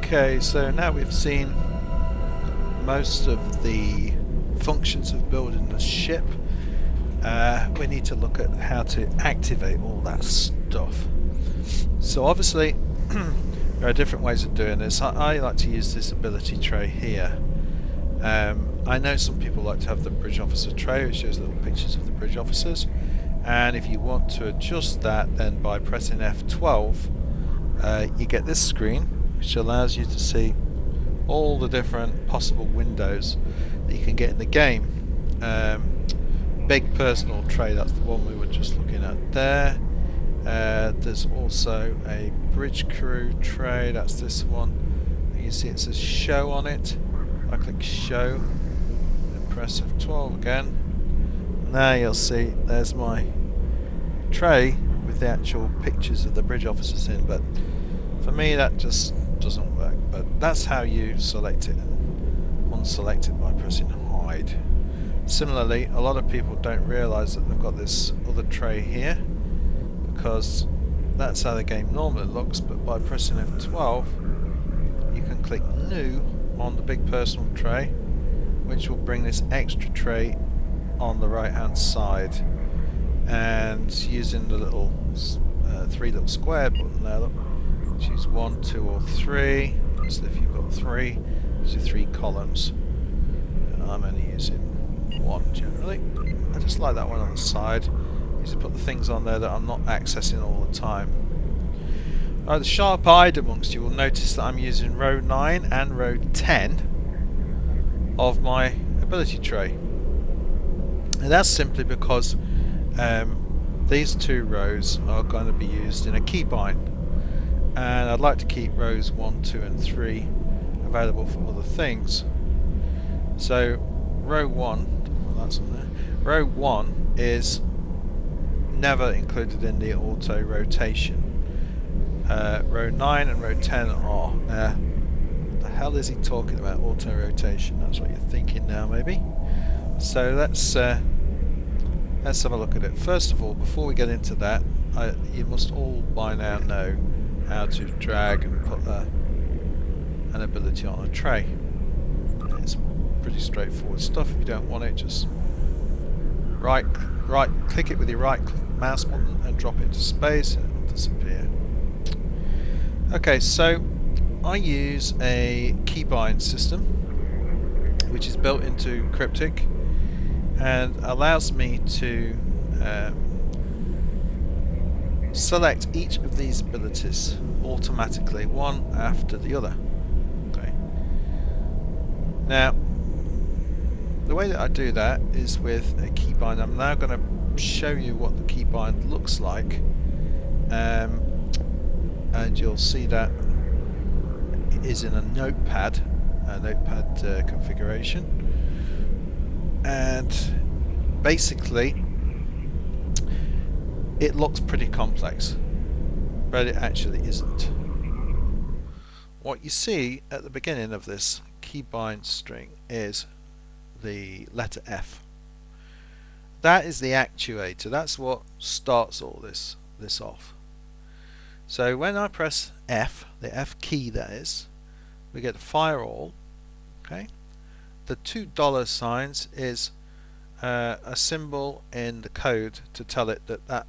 Okay, so now we've seen most of the functions of building a ship. We need to look at how to activate all that stuff. So obviously there are different ways of doing this. I like to use this ability tray here. I know some people like to have the bridge officer tray, which shows little pictures of the bridge officers, and if you want to adjust that, then by pressing F12 you get this screen, which allows you to see all the different possible windows that you can get in the game. Big personal tray, that's the one we were just looking at there. There's also a bridge crew tray, that's this one. You see it says show on it. I click show and press F12 again. Now you'll see there's my tray with the actual pictures of the bridge officers in, but for me that just doesn't work. But that's how you select it and unselect it by pressing hide. Similarly, a lot of people don't realise that they've got this other tray here because that's how the game normally looks, but by pressing F12 you can click new on the big personal tray, which will bring this extra tray on the right hand side, and using the little three little square button there, look, choose 1, 2 or 3. So if you've got 3, these are 3 columns. I'm only using 1 generally. I just like that one on the side. To put the things on there that I'm not accessing all the time. The sharp-eyed amongst you will notice that I'm using row 9 and row 10 of my ability tray, and that's simply because these 2 rows are going to be used in a keybind, and I'd like to keep rows 1, 2 and 3 available for other things. So row 1, well, that's on there. Row 1 is never included in the auto rotation. Row 9 and row 10 are. What the hell is he talking about, auto rotation? That's what you're thinking now, maybe. So let's have a look at it. First of all, before we get into that, you must all by now know how to drag and put an ability on a tray. It's pretty straightforward stuff. If you don't want it, just right click it with your right mouse button and drop it to space and it will disappear. Okay, so I use a keybind system which is built into Cryptic and allows me to select each of these abilities automatically, one after the other. Okay. Now the way that I do that is with a keybind. I'm now going to show you what the keybind looks like, and you'll see that it is in a notepad configuration, and basically it looks pretty complex, but it actually isn't. What you see at the beginning of this keybind string is the letter F. That is the actuator. That's what starts all this off. So when I press F, the F key that is, we get fire all. Okay. The $2 signs is a symbol in the code to tell it that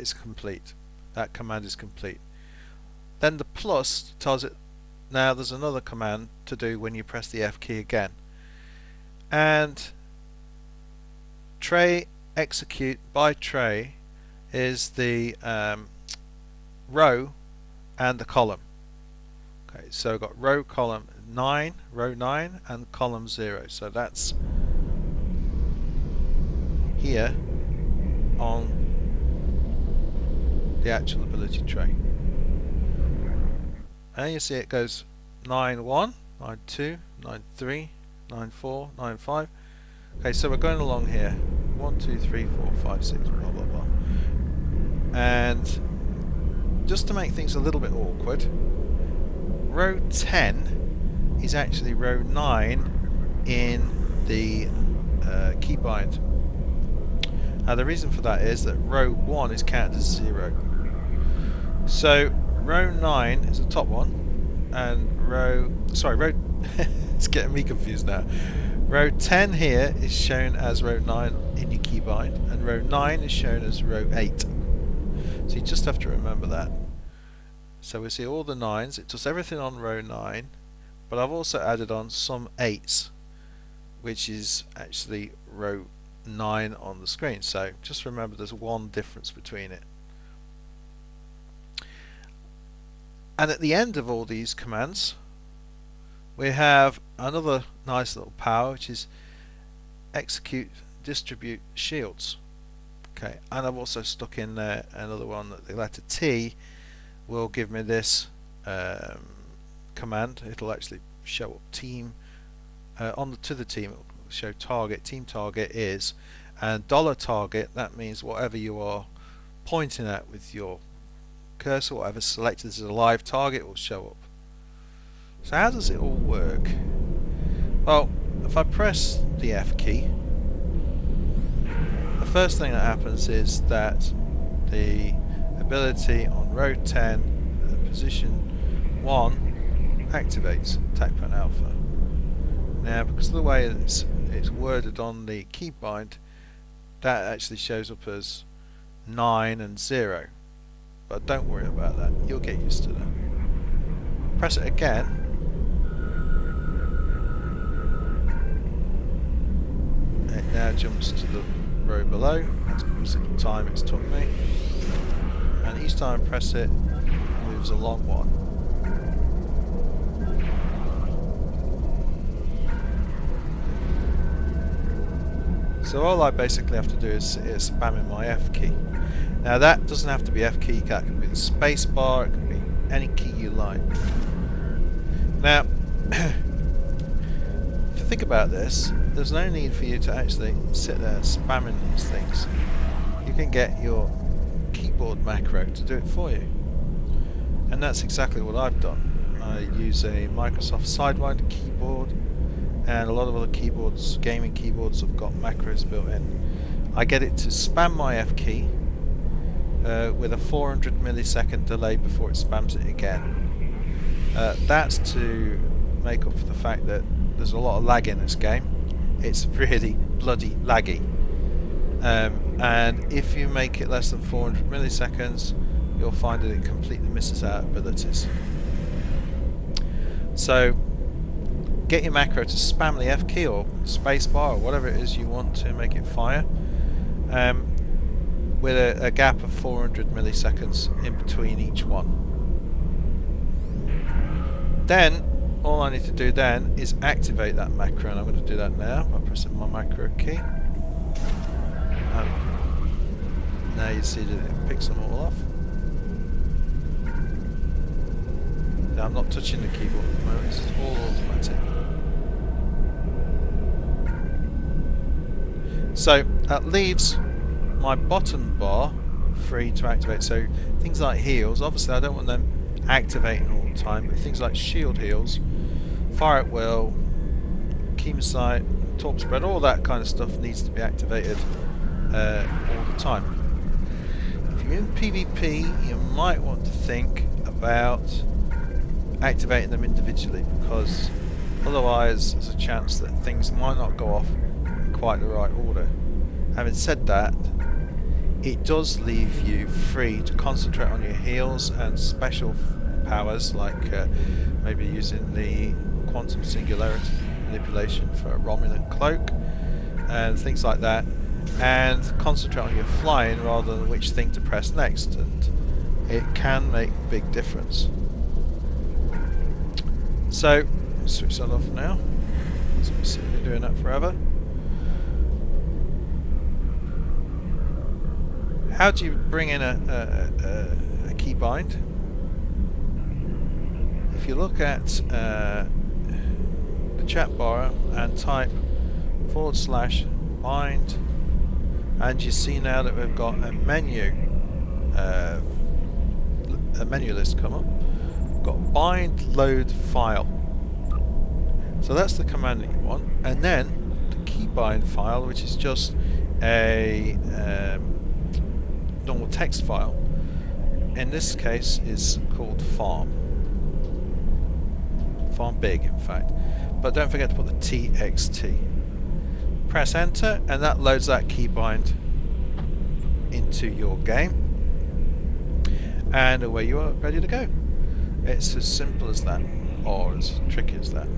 is complete. That command is complete. Then the plus tells it now there's another command to do when you press the F key again. And tray execute by tray is the row and the column. Okay, so I've got row 9 and column 0. So that's here on the actual ability tray. And you see it goes 9-1, 9-2, 9-3, 9-4, 9-5. Okay, so we're going along here. 1, 2, 3, 4, 5, 6, blah blah blah. And just to make things a little bit awkward, row 10 is actually row 9 in the keybind. Now the reason for that is that row 1 is counted as 0. So row 9 is the top one, and row it's getting me confused now. Row 10 here is shown as row 9 in your keybind, and row 9 is shown as row 8. So you just have to remember that. So we see all the 9s, it does everything on row 9, but I've also added on some 8s, which is actually row 9 on the screen. So just remember there's one difference between it. And at the end of all these commands, we have another nice little power, which is execute distribute shields. Okay, and I've also stuck in there another one that the letter T will give me this command. It'll actually show up team to the team. It'll show target. Team target is, and $target, that means whatever you are pointing at with your cursor, whatever selected as a live target will show up. So how does it all work? Well, if I press the F key, the first thing that happens is that the ability on row 10 position 1 activates attack plan alpha. Now because of the way it's worded on the keybind, that actually shows up as 9 and 0. But don't worry about that, you'll get used to that. Press it again, it now jumps to the row below. That's because of the time it's took me, and each time I press it, it moves along one. So all I basically have to do is spamming my F key. Now that doesn't have to be F key, that can be the space bar, it can be any key you like. Now, if you think about this, there's no need for you to actually sit there spamming these things. You can get your keyboard macro to do it for you. And that's exactly what I've done. I use a Microsoft Sidewinder keyboard, and a lot of other keyboards, gaming keyboards, have got macros built in. I get it to spam my F key with a 400 millisecond delay before it spams it again. That's to make up for the fact that there's a lot of lag in this game. It's really bloody laggy. And if you make it less than 400 milliseconds, you'll find that it completely misses out abilities. So get your macro to spam the F key or space bar or whatever it is you want to make it fire, with a gap of 400 milliseconds in between each one. Then all I need to do then is activate that macro, and I'm going to do that now by pressing my macro key. Now you see that it picks them all off. Now I'm not touching the keyboard at the moment, this is all automatic. So that leaves my bottom bar free to activate. So things like heals, obviously I don't want them activating all the time, but things like shield heals, fire at will, key sight, torp spread, all that kind of stuff needs to be activated all the time. If you're in PvP, you might want to think about activating them individually, because otherwise there's a chance that things might not go off in quite the right order. Having said that, it does leave you free to concentrate on your heals and special powers, like maybe using the quantum singularity manipulation for a Romulan cloak and things like that, and concentrate on your flying rather than which thing to press next, and it can make a big difference. So switch that off now. So we'll see me doing that forever. How do you bring in a keybind? If you look at the chat bar and type /bind, and you see now that we've got a menu list come up. We've got bind load file. So that's the command that you want, and then the keybind file, which is just a normal text file. In this case, is called farm. farm big in fact. But don't forget to put the TXT. Press enter and that loads that keybind into your game, and away you are, ready to go. It's as simple as that, or as tricky as that.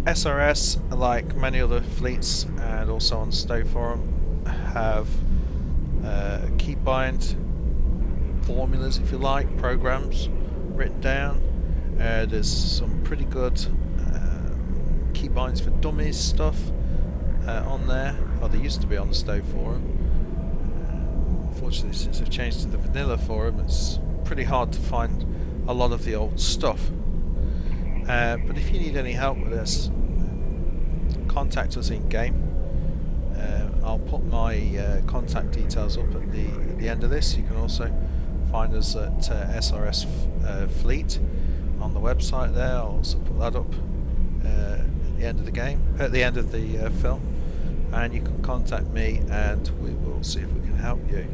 SRS, like many other fleets and also on Stowe Forum, have keybind formulas, if you like, programs written down. There's some pretty good keybinds for dummies stuff on there. Well, they used to be on the Stowe Forum. Unfortunately, since I've changed to the vanilla forum, it's pretty hard to find a lot of the old stuff. But if you need any help with this, contact us in game. I'll put my contact details up at the end of this. You can also find us at SRS Fleet on the website there. I'll also put that up at the end of the game, at the end of the film, and you can contact me and we will see if we can help you.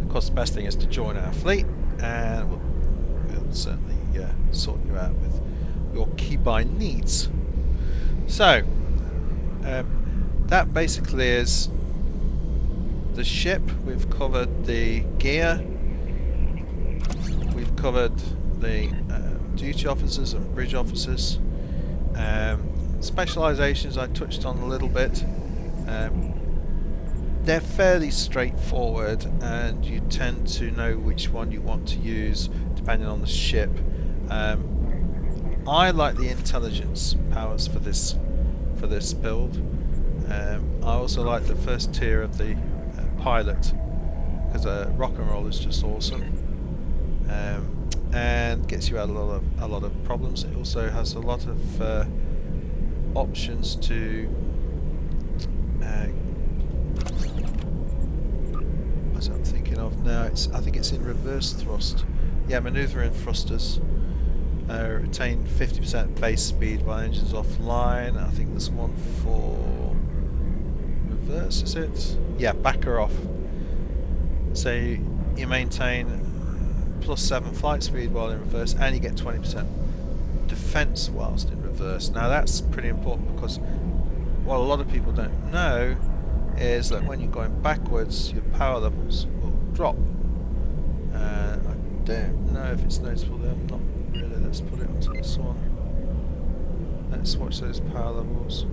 Of course, the best thing is to join our fleet, and we'll certainly sort you out with your keybind needs. So that basically is the ship. We've covered the gear, we've covered the duty officers and bridge officers. Specializations I touched on a little bit. They're fairly straightforward, and you tend to know which one you want to use depending on the ship. I like the intelligence powers for this build. I also like the first tier of the pilot, because rock and roll is just awesome, and gets you out a lot of problems. It also has a lot of options to what I'm thinking of now. I think it's in reverse thrust. Yeah, manoeuvring thrusters. Retain 50% base speed while engines offline. I think there's one for reverse, is it? Yeah, back her off. So you maintain +7 flight speed while in reverse, and you get 20% defense whilst in reverse. Now that's pretty important, because what a lot of people don't know is that when you're going backwards, your power levels will drop. I don't know if it's noticeable there. I'm not really. Let's put it onto this one. Let's watch those power levels.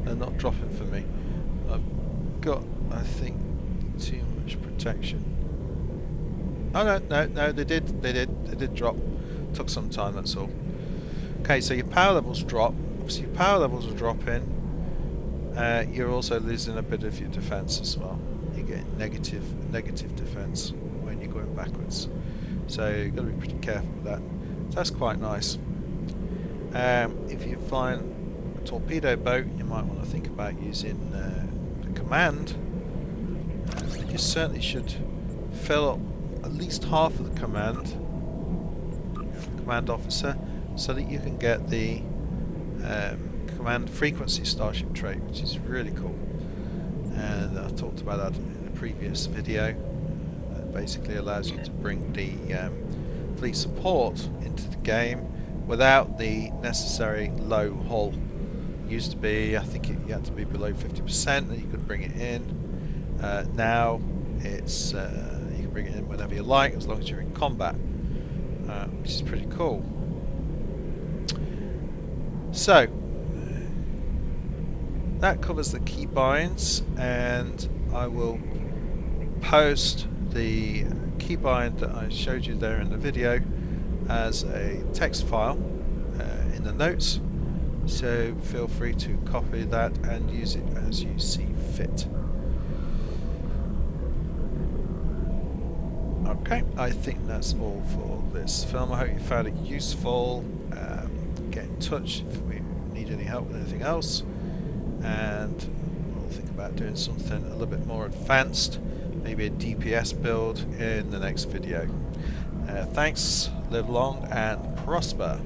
They're not dropping for me. I've got, I think, too much protection. Oh no, they did drop. Took some time, that's all. Okay, so your power levels drop. So your power levels are dropping. You're also losing a bit of your defense as well. You get negative defense when you're going backwards. So you've got to be pretty careful with that. So that's quite nice. If you find a torpedo boat, you might want to think about using the command. You certainly should fill up at least half of the command officer, so that you can get the command frequency starship trait, which is really cool. And I talked about that in a previous video. That basically allows you to bring the fleet support into the game without the necessary low hull. It used to be, I think you had to be below 50% and you could bring it in. Now it's you can bring it in whenever you like, as long as you're in combat, which is pretty cool. So that covers the keybinds, and I will post the keybind that I showed you there in the video as a text file in the notes, so feel free to copy that and use it as you see fit. Okay, I think that's all for this film. I hope you found it useful. Get in touch if we need any help with anything else, and we'll think about doing something a little bit more advanced, maybe a DPS build in the next video. Thanks, live long and prosper.